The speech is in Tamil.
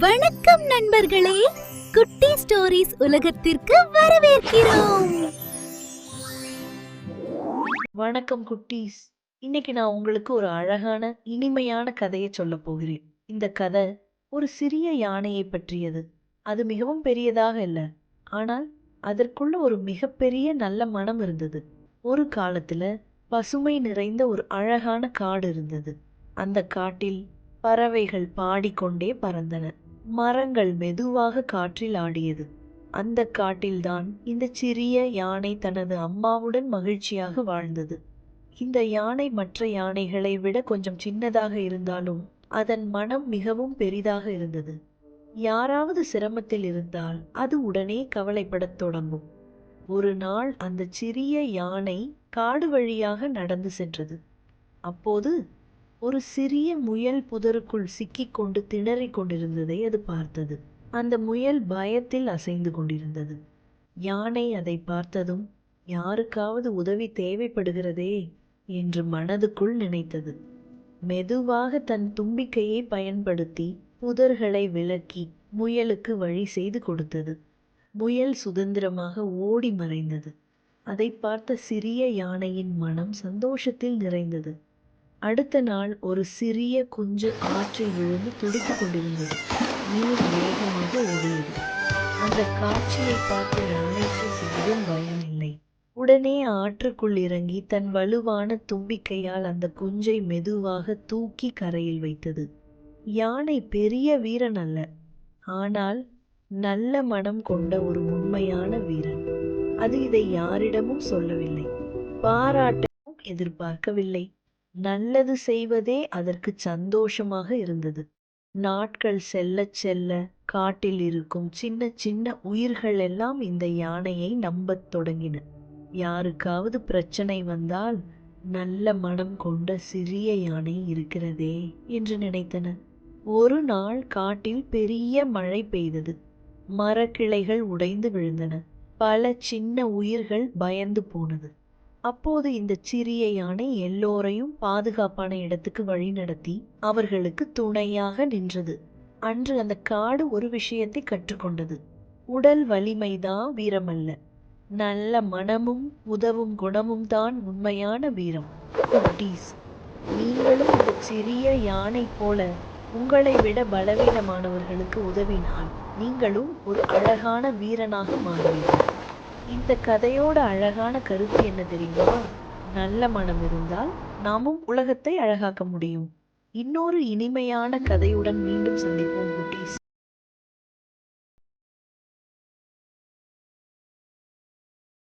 வணக்கம் நண்பர்களே, குட்டி ஸ்டோரிஸ் உலகத்திற்கு வரவேற்கிறோம். வணக்கம் குட்டீஸ். இன்னைக்கு நான் உங்களுக்கு ஒரு அழகான இனிமையான கதையை சொல்ல போகிறேன். இந்த கதை ஒரு சிறிய யானையை பற்றியது. அது மிகவும் பெரியதாக இல்ல, ஆனால் அதற்குள்ள ஒரு மிகப்பெரிய நல்ல மனம் இருந்தது. ஒரு காலத்துல பசுமை நிறைந்த ஒரு அழகான காடு இருந்தது. அந்த காட்டில் பறவைகள் பாடிக்கொண்டே பறந்தன. மரங்கள் மெதுவாக காற்றில் ஆடியது. அந்த காட்டில்தான் இந்த சிறிய யானை தனது அம்மாவுடன் மகிழ்ச்சியாக வாழ்ந்தது. இந்த யானை மற்ற யானைகளை விட கொஞ்சம் சின்னதாக இருந்தாலும் அதன் மனம் மிகவும் பெரிதாக இருந்தது. யாராவது சிரமத்தில் இருந்தால் அது உடனே கவலைப்படத் தொடங்கும். ஒரு நாள் அந்த சிறிய யானை காடு வழியாக நடந்து சென்றது. அப்போது ஒரு சிறிய முயல் புதருக்குள் சிக்கிக்கொண்டு திணறிக் கொண்டிருந்ததை அது பார்த்தது. அந்த முயல் பயத்தில் அசைந்து கொண்டிருந்தது. யானை அதை பார்த்ததும், யாருக்காவது உதவி தேவைப்படுகிறதே என்று மனதுக்குள் நினைத்தது. மெதுவாக தன் தும்பிக்கையை பயன்படுத்தி புதர்களை விலக்கி முயலுக்கு வழி செய்து கொடுத்தது. முயல் சுதந்திரமாக ஓடி மறைந்தது. அதை பார்த்த சிறிய யானையின் மனம் சந்தோஷத்தில் நிறைந்தது. அடுத்த நாள் ஒரு சிறிய குஞ்சு ஆற்றில் விழுந்து துடித்துக் கொண்டிருந்தது. நீர் வேகமாக ஓடியது. அந்த காட்சியை பார்த்த யானைக்கு சிறிதும் பயம் இல்லை. உடனே ஆற்றுக்குள் இறங்கி தன் வலுவான தும்பிக்கையால் அந்த குஞ்சை மெதுவாக தூக்கி கரையில் வைத்தது. யானை பெரிய வீரன் அல்ல, ஆனால் நல்ல மனம் கொண்ட ஒரு உண்மையான வீரன். அது இதை யாரிடமும் சொல்லவில்லை, பாராட்டவும் எதிர்பார்க்கவில்லை. நல்லது செய்வதே அதற்கு சந்தோஷமாக இருந்தது. நாட்கள் செல்ல செல்ல காட்டில் இருக்கும் சின்ன சின்ன உயிர்கள் எல்லாம் இந்த யானையை நம்பத் தொடங்கின. யாருக்காவது பிரச்சனை வந்தால் நல்ல மனம் கொண்ட சிறிய யானை இருக்கிறதே என்று நினைத்தன. ஒரு நாள் காட்டில் பெரிய மழை பெய்தது. மரக்கிளைகள் உடைந்து விழுந்தன. பல சின்ன உயிர்கள் பயந்து போனது. அப்போது இந்த சிறிய யானை எல்லோரையும் பாதுகாப்பான இடத்துக்கு வழிநடத்தி அவர்களுக்கு துணையாக நின்றது. அன்று அந்த காடு ஒரு விஷயத்தை கற்றுக்கொண்டது. உடல் வலிமைதான் வீரமல்ல, நல்ல மனமும் உதவும் குணமும் தான் உண்மையான வீரம். குட்டீஸ், நீங்களும் இந்த சிறிய யானை போல உங்களை விட பலவீனமானவர்களுக்கு உதவினால் நீங்களும் ஒரு அழகான வீரனாக மாறுவீர்கள். இந்த கதையோட அழகான கருத்து என்ன தெரியுமா? நல்ல மனம் இருந்தால் நாமும் உலகத்தை அழகாக்க முடியும். இன்னொரு இனிமையான கதையுடன் மீண்டும் சந்திப்போம் குட்டீஸ்.